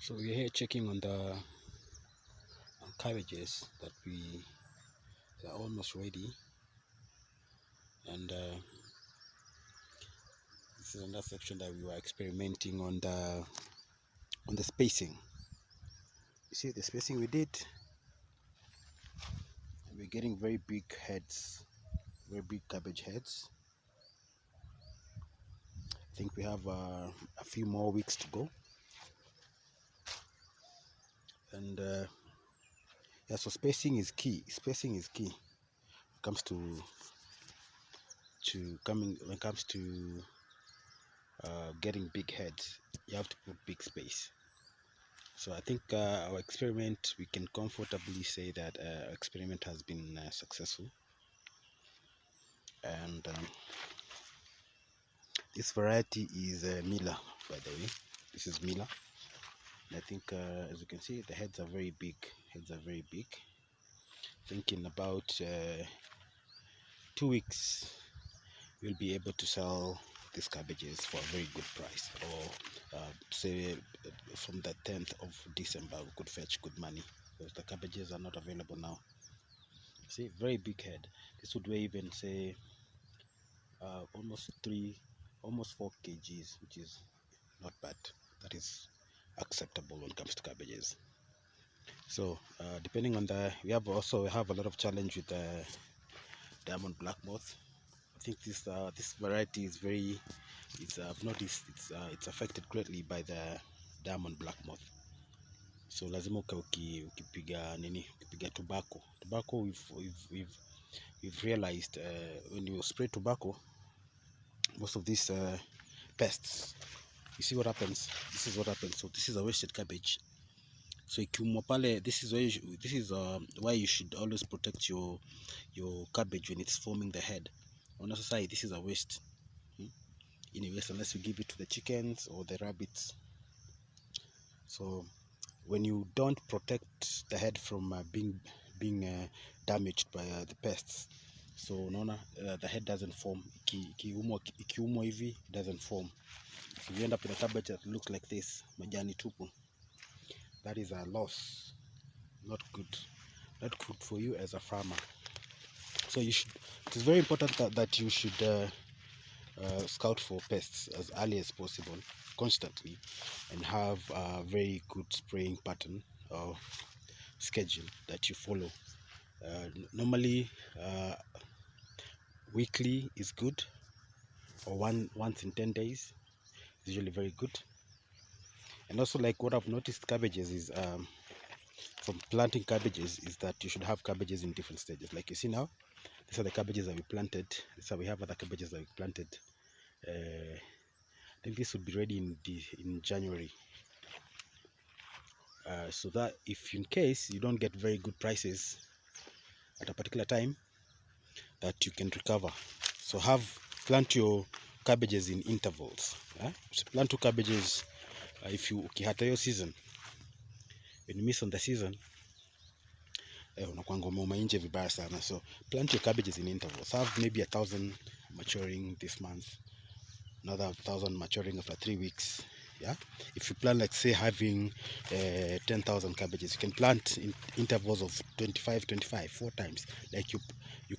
So we're here checking on the cabbages that are almost ready, and this is another section that we were experimenting on the spacing. You see the spacing we did. We're getting very big heads, very big cabbage heads. I think we have a few more weeks to go, and yeah, so spacing is key. Spacing is key when it comes to getting big heads. You have to put big space. So I think our experiment, we can comfortably say that our experiment has been successful, and this variety is Mila, by the way. This is Mila. And I think as you can see, the heads are very big. Heads are very big. I think in about 2 weeks we'll be able to sell these cabbages for a very good price, or say from the 10th of December we could fetch good money, because the cabbages are not available now. See, very big head. This would weigh even say almost 4 kgs, which is not bad. That is acceptable when it comes to cabbages. So depending on we have a lot of challenge with the diamond black moth. I think this variety is very, I've noticed it's affected greatly by the diamond black moth. So lazima ukipiga tobacco, we've realized when you spray tobacco, most of these pests, you see what happens. This is what happens. So this is a wasted cabbage. So ikiumwa pale, this is why you should always protect your cabbage when it's forming the head. On the side, this is a waste. Anyways, unless you give it to the chickens or the rabbits. So when you don't protect the head from being damaged by the pests, so unaona the head doesn't form. Ikiumwa hivi, it doesn't form. So you end up with a cabbage that looks like this, majani tupu. That is a loss. Not good for you as a farmer. So it is very important that you should scout for pests as early as possible, constantly, and have a very good spraying pattern or schedule that you follow. Normally weekly is good, or once in 10 days is usually very good. And also, like what I've noticed cabbages is from planting cabbages is that you should have cabbages in different stages. Like you see now, these are the cabbages that we planted. So we have other cabbages that we planted. I think this would be ready in January. So that if in case you don't get very good prices at a particular time, that you can recover. So plant your cabbages in intervals. So plant 2 cabbages if you ukihata your season. When you miss on the season, unakuanga umeuma nje vibaya sana. So plant your cabbages in intervals. Have maybe 1,000 maturing this month, another 1,000 maturing after 3 weeks. Yeah, if you plan, like say having 10,000 cabbages, you can plant in intervals of 25 4 times. Like you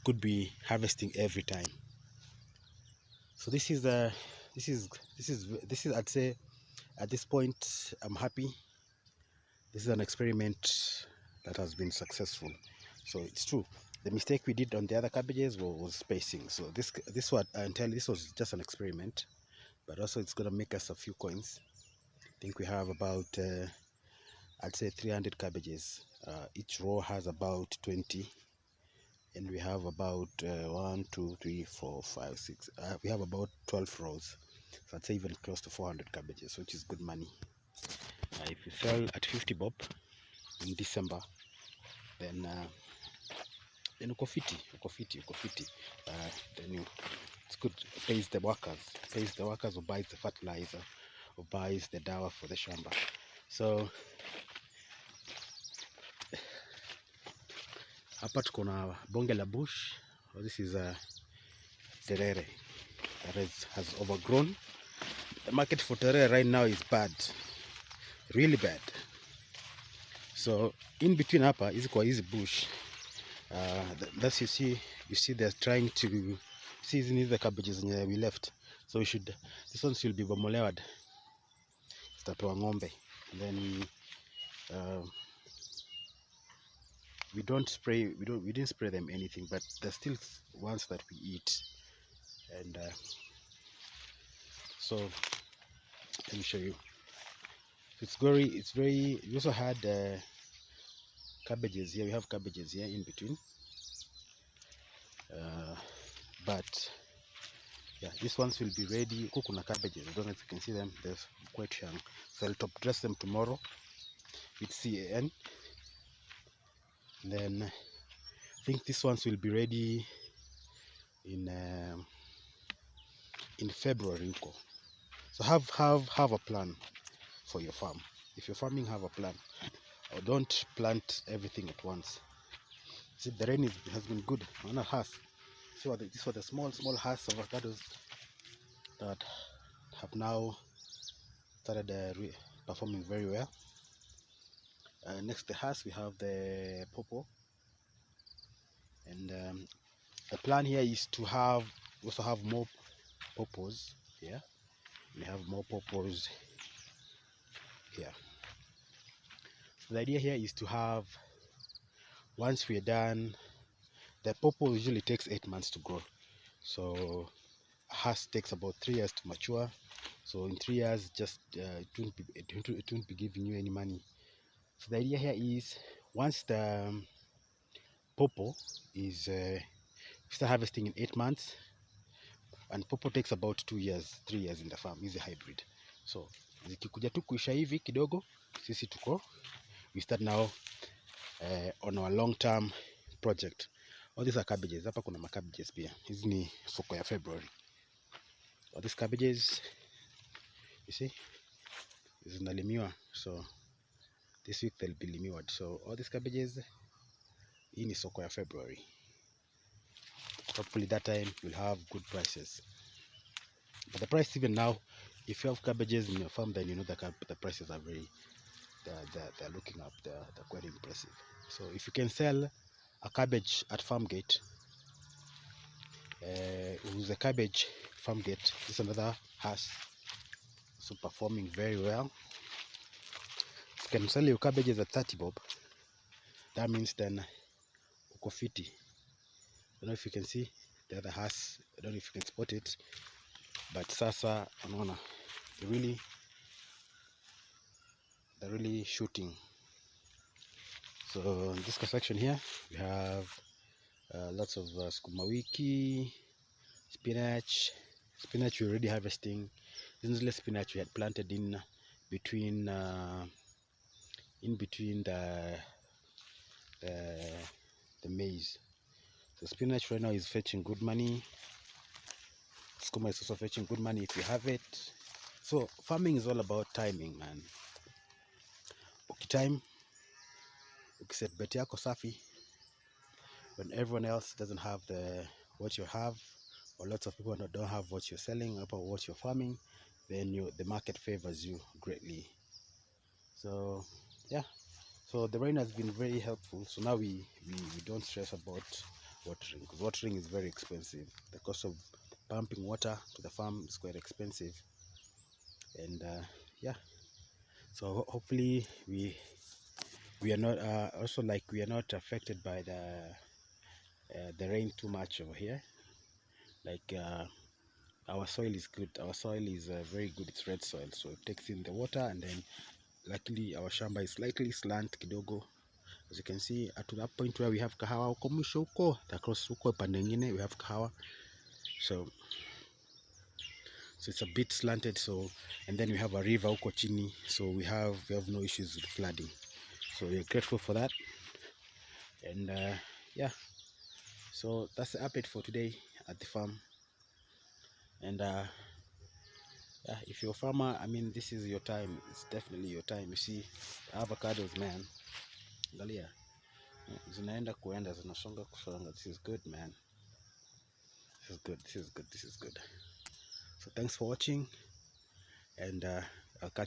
could be harvesting every time. So this is I'd say at this point I'm happy. This is an experiment that has been successful. So it's true, the mistake we did on the other cabbages was spacing. So this was just an experiment, but also it's gonna make us a few coins. I think we have about I'd say 300 cabbages. Each row has about 20, and we have about 1 2 3 4 5 6 we have about 12 rows. So I'd say even close to 400 cabbages, which is good money. If you sell at 50 bob in December, then uko fiti. Then it's good. Pays the workers who buys the fertilizer, who buys the dawa for the shamba. So hapa tuko na bonge la bush. This is a terere that has overgrown. The market for terere right now is bad. really bad. So in between hapa hizi kwa hizi bush, that's you see they're trying to see these the cabbages we left, so this one should be bomolewa, zitapewa ng'ombe. And then we didn't spray them anything, but there's still ones that we eat. And so let me show you. It's very we also had cabbages here. We have cabbages here in between, but yeah, these ones will be ready. Kuna cabbages, I don't know if you can see them, they're quite young, so I'll top dress them tomorrow with CAN. And then I think these ones will be ready in February. So have a plan for your farm. If you're farming, have a plan, or don't plant everything at once. See, the rain has been good on a house. See what these were the small hearts of avocados that have now started performing very well. Next to the hearts we have the pawpaw, and the plan here is to also have more pawpaws here. We have more pawpaws here. So the idea here is to have, once we're done, the pawpaw usually takes 8 months to grow. So a hearse takes about 3 years to mature. So in 3 years, just it won't be giving you any money. So the idea here is, once the pawpaw is start harvesting in 8 months, and pawpaw takes about 2 years, 3 years in the farm, is a hybrid. So zikikuja tu kuisha hivi kidogo, sisi we start now on our long-term project. All these are cabbages. Hapa kuna macabbages pia. Hizi ni soko ya February. All these cabbages, you see, zinalimiwa. So this week they'll be limiwad. So all these cabbages, hii ni soko ya February. Hopefully that time we'll have good prices. But the price even now, if you have cabbages in your farm, then you know the prices are they're looking up. They're quite impressive. So if you can sell a cabbage at farm gate, who's a cabbage farm gate, this is another house, so performing very well. If you can sell your cabbages at 30 bob, that means then uko fiti. I don't know if you can see the other house, I don't know if you can spot it, but sasa unaona they're really shooting. So in this section here we have lots of sukuma wiki, spinach we're already harvesting. This is the spinach we had planted in between the maize. So spinach right now is fetching good money. Sukuma is also fetching good money if you have it. So farming is all about timing, man. Ukitime, ukiset bet yako safi, when everyone else doesn't have what you have, or lots of people don't have what you're selling or what you're farming, then the market favors you greatly. So yeah, so the rain has been very helpful. So now we don't stress about watering, because watering is very expensive. The cost of pumping water to the farm is quite expensive. And yeah, so hopefully we are not also, like, we are not affected by the rain too much over here. Like our soil is good. Our soil is very good. It's red soil, so it takes in the water. And then luckily our shamba is slightly slant kidogo, as you can see. At that point where we have kahawa huko mwisho huko, across huko pande nyingine we have kahawa, so it's a bit slanted. So, and then we have a river huko chini, so we have no issues with flooding. So we're grateful for that. And yeah, so that's the update for today at the farm. And yeah, if you're a farmer, I mean, this is your time. It's definitely your time. You see avocados, man, angalia zinaenda kuenda, zinasonga kusonga. This is good, man. This is good. So thanks for watching, and I'll catch